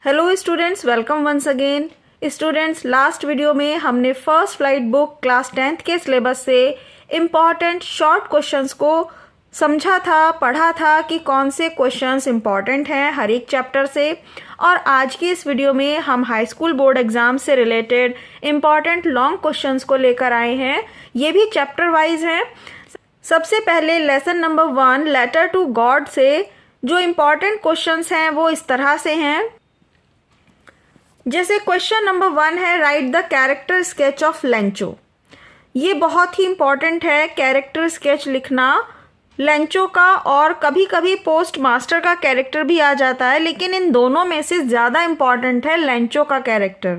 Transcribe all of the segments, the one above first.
Hello students, welcome once again. Students, last video में हमने first flight book class 10th के syllabus से important short questions को समझा था, पढ़ा था कि कौन से क्वेश्चंस इम्पॉर्टेंट हैं हर एक चैप्टर से। और आज की इस वीडियो में हम हाई स्कूल बोर्ड एग्जाम से रिलेटेड इम्पॉर्टेंट लॉन्ग क्वेश्चंस को लेकर आए हैं। ये भी चैप्टर वाइज हैं। सबसे पहले lesson number 1 letter to God से जो इम्पॉर्टेंट क्वेश्चंस हैं वो इस तरह से हैं। जैसे क्वेश्चन नंबर 1 है, right the character sketch of Lencho. ये बहुत ही इम्पॉर्टेंट है कैरेक्टर स्केच लिखना लेंचो का, और कभी कभी पोस्ट मास्टर का कैरेक्टर भी आ जाता है, लेकिन इन दोनों में से ज़्यादा इम्पॉर्टेंट है लेंचो का कैरेक्टर।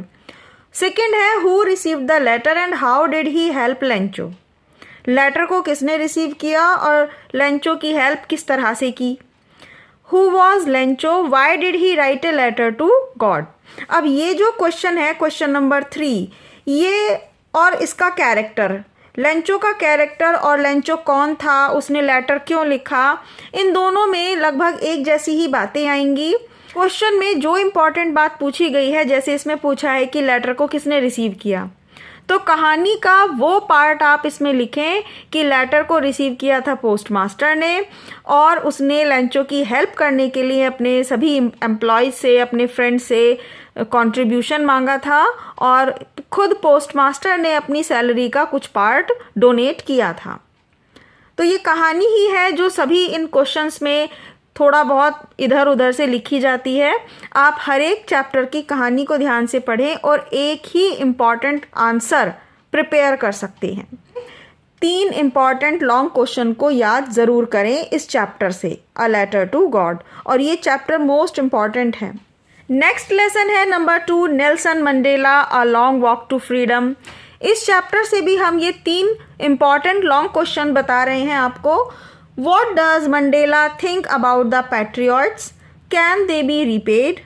सेकंड है, who received the letter and how did he help Lencho. Letter को किसने रिसीव किया और लेंचो की हेल्प किस तरह से की। Who was Lencho, why did he write a letter to God. अब ये जो क्वेश्चन है, क्वेश्चन नंबर 3, ये और इसका कैरेक्टर, लेंचो का कैरेक्टर और लेंचो कौन था, उसने लेटर क्यों लिखा, इन दोनों में लगभग एक जैसी ही बातें आएंगी। क्वेश्चन में जो इम्पोर्टेंट बात पूछी गई है, जैसे इसमें पूछा है कि लेटर को किसने रिसीव किया, तो कहानी का वो पार्ट आप इसमें लिखें कि लेटर को रिसीव किया था पोस्ट मास्टर ने, और उसने लेंचो की हेल्प करने के लिए अपने सभी एम्प्लॉयज़ से, अपने फ्रेंड से कंट्रीब्यूशन मांगा था, और खुद पोस्ट मास्टर ने अपनी सैलरी का कुछ पार्ट डोनेट किया था। तो ये कहानी ही है जो सभी इन क्वेश्चंस में थोड़ा बहुत इधर उधर से लिखी जाती है। आप हर एक चैप्टर की कहानी को ध्यान से पढ़ें और एक ही इम्पॉर्टेंट आंसर प्रिपेयर कर सकते हैं। 3 इम्पॉर्टेंट लॉन्ग क्वेश्चन को याद ज़रूर करें इस चैप्टर से, अ लेटर टू गॉड, और ये चैप्टर मोस्ट इम्पॉर्टेंट है। नेक्स्ट लेसन है number 2, Nelson Mandela a long walk to freedom. इस चैप्टर से भी हम ये 3 इम्पॉर्टेंट लॉन्ग क्वेश्चन बता रहे हैं आपको। What does Mandela think about the patriots? Can they be repaid?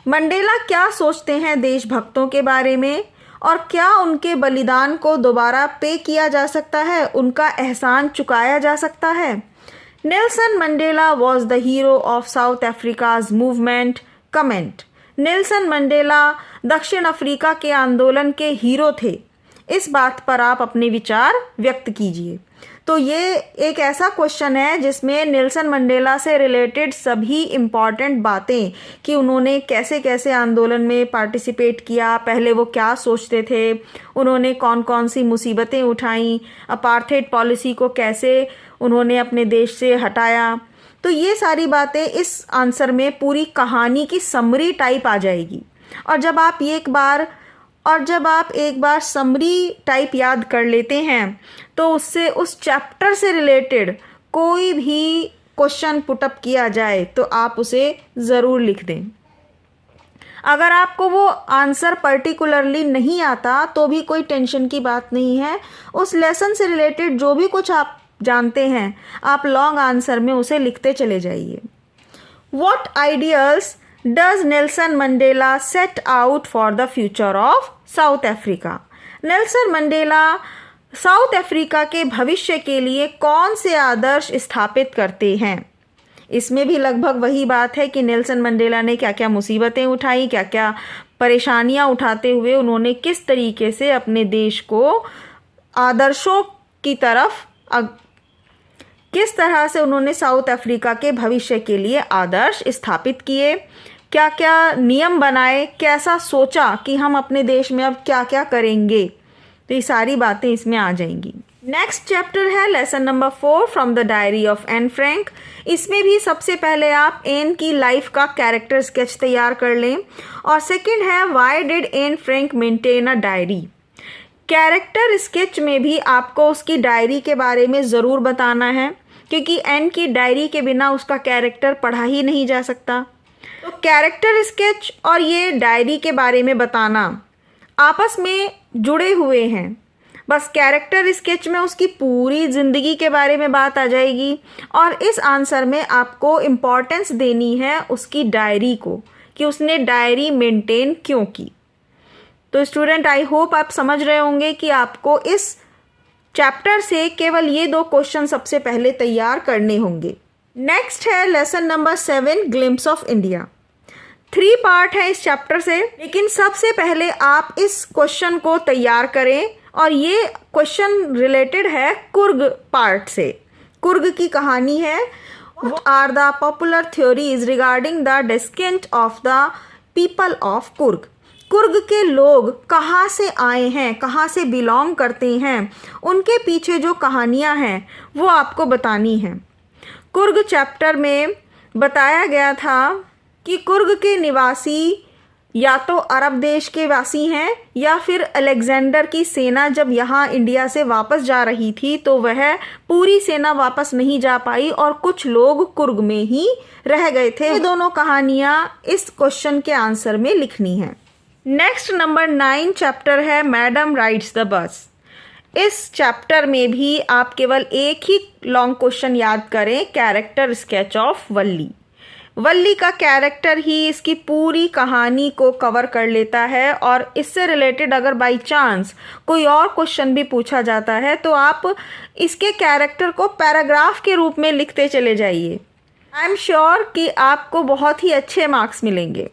Mandela क्या सोचते हैं देशभक्तों के बारे में, और क्या उनके बलिदान को दोबारा पे किया जा सकता है, उनका एहसान चुकाया जा सकता है। Nelson Mandela was the hero of south Africa's movement. Comment, Nelson Mandela दक्षिण अफ्रीका के आंदोलन के हीरो थे। इस बात पर आप अपने विचार व्यक्त कीजिए। तो ये एक ऐसा क्वेश्चन है जिसमें नेल्सन मंडेला से रिलेटेड सभी इम्पॉर्टेंट बातें, कि उन्होंने कैसे कैसे आंदोलन में पार्टिसिपेट किया, पहले वो क्या सोचते थे, उन्होंने कौन कौन सी मुसीबतें उठाईं, अपार्थेड पॉलिसी को कैसे उन्होंने अपने देश से हटाया। तो ये सारी बातें इस आंसर में पूरी कहानी की समरी टाइप आ जाएगी। और जब आप एक बार समरी टाइप याद कर लेते हैं, तो उससे उस चैप्टर से रिलेटेड कोई भी क्वेश्चन पुटअप किया जाए तो आप उसे ज़रूर लिख दें। अगर आपको वो आंसर पर्टिकुलरली नहीं आता तो भी कोई टेंशन की बात नहीं है। उस लेसन से रिलेटेड जो भी कुछ आप जानते हैं, आप लॉन्ग आंसर में उसे लिखते चले जाइए। What ideals does Nelson Mandela set out for the future of South Africa? Nelson Mandela south Africa के भविष्य के लिए कौन से आदर्श स्थापित करते हैं। इसमें भी लगभग वही बात है कि नेल्सन मंडेला ने क्या क्या मुसीबतें उठाई, क्या क्या परेशानियां उठाते हुए उन्होंने किस तरीके से अपने देश को आदर्शों की तरफ, किस तरह से उन्होंने साउथ अफ्रीका के भविष्य के लिए आदर्श स्थापित किए, क्या क्या नियम बनाए, कैसा सोचा कि हम अपने देश में अब क्या क्या करेंगे। तो ये सारी बातें इसमें आ जाएंगी। नेक्स्ट चैप्टर है lesson number 4 from the diary of Anne Frank. इसमें भी सबसे पहले आप एन की लाइफ का कैरेक्टर स्केच तैयार कर लें, और सेकंड है, why did Anne Frank maintain a diary. Character sketch में भी आपको उसकी डायरी के बारे में ज़रूर बताना है, क्योंकि एन की डायरी के बिना उसका कैरेक्टर पढ़ा ही नहीं जा सकता। तो कैरेक्टर स्केच और ये डायरी के बारे में बताना आपस में जुड़े हुए हैं। बस कैरेक्टर स्केच में उसकी पूरी ज़िंदगी के बारे में बात आ जाएगी, और इस आंसर में आपको इम्पॉर्टेंस देनी है उसकी डायरी को, कि उसने डायरी मेंटेन क्यों की। तो स्टूडेंट, आई होप आप समझ रहे होंगे कि आपको इस चैप्टर से केवल ये 2 क्वेश्चन सबसे पहले तैयार करने होंगे। नेक्स्ट है lesson number 7, glimpse of India. 3 part है इस चैप्टर से, लेकिन सबसे पहले आप इस क्वेश्चन को तैयार करें और ये क्वेश्चन रिलेटेड है कुर्ग पार्ट से। कुर्ग की कहानी है। What are the popular theories regarding the descent of the people of Coorg? Coorg के लोग कहाँ से आए हैं, कहाँ से बिलोंग करते हैं, उनके पीछे जो कहानियाँ हैं वो आपको बतानी हैं। कुर्ग चैप्टर में बताया गया था कि कुर्ग के निवासी या तो अरब देश के वासी हैं या फिर अलेक्जेंडर की सेना जब यहाँ इंडिया से वापस जा रही थी तो वह पूरी सेना वापस नहीं जा पाई और कुछ लोग कुर्ग में ही रह गए थे। ये दोनों कहानियाँ इस क्वेश्चन के आंसर में लिखनी है। नेक्स्ट नंबर 9 चैप्टर है मैडम राइड्स द बस। इस चैप्टर में भी आप केवल एक ही लॉन्ग क्वेश्चन याद करें, कैरेक्टर स्केच ऑफ वल्ली। वल्ली का कैरेक्टर ही इसकी पूरी कहानी को कवर कर लेता है और इससे रिलेटेड अगर बाय चांस कोई और क्वेश्चन भी पूछा जाता है तो आप इसके कैरेक्टर को पैराग्राफ के रूप में लिखते चले जाइए। आई एम श्योर कि आपको बहुत ही अच्छे मार्क्स मिलेंगे।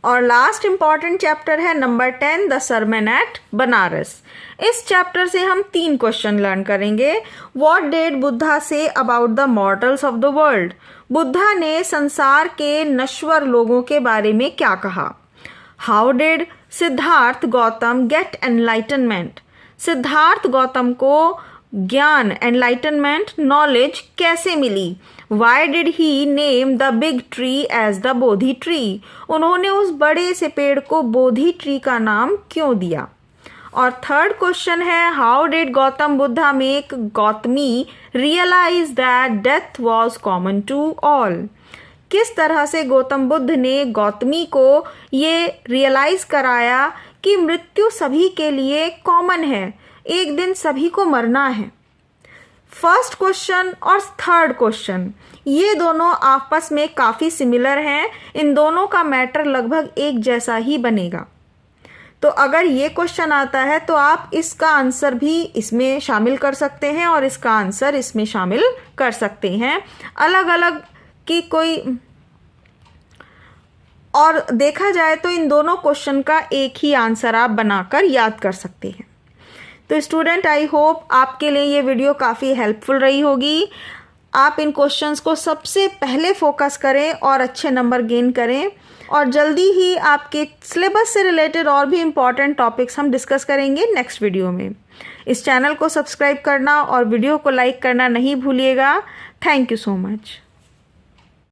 और लास्ट इम्पॉर्टेंट चैप्टर है number 10 the sermon at Banaras. इस चैप्टर से हम 3 क्वेश्चन लर्न करेंगे। What did Buddha say about the mortals of the world? Buddha ने संसार के नश्वर लोगों के बारे में क्या कहा? How did Siddhartha Gautam get enlightenment? Siddhartha Gautam को ज्ञान, एनलाइटनमेंट, नॉलेज कैसे मिली? Why did he name the big tree as the Bodhi tree? उन्होंने उस बड़े से पेड़ को बोधि ट्री का नाम क्यों दिया? और थर्ड क्वेश्चन है how did Gautam Buddha make Gautami realize that death was common to all? किस तरह से गौतम बुद्ध ने गौतमी को ये रियलाइज कराया कि मृत्यु सभी के लिए कॉमन है, एक दिन सभी को मरना है। फर्स्ट क्वेश्चन और थर्ड क्वेश्चन ये दोनों आपस में काफ़ी सिमिलर हैं, इन दोनों का मैटर लगभग एक जैसा ही बनेगा। तो अगर ये क्वेश्चन आता है तो आप इसका आंसर भी इसमें शामिल कर सकते हैं और इसका आंसर इसमें शामिल कर सकते हैं। अलग अलग की कोई और देखा जाए तो इन दोनों क्वेश्चन का एक ही आंसर आप बनाकर याद कर सकते हैं। तो स्टूडेंट, आई होप आपके लिए ये वीडियो काफ़ी हेल्पफुल रही होगी। आप इन क्वेश्चंस को सबसे पहले फोकस करें और अच्छे नंबर गेन करें और जल्दी ही आपके सिलेबस से रिलेटेड और भी इम्पॉर्टेंट टॉपिक्स हम डिस्कस करेंगे नेक्स्ट वीडियो में। इस चैनल को सब्सक्राइब करना और वीडियो को लाइक करना नहीं भूलिएगा। Thank you so much.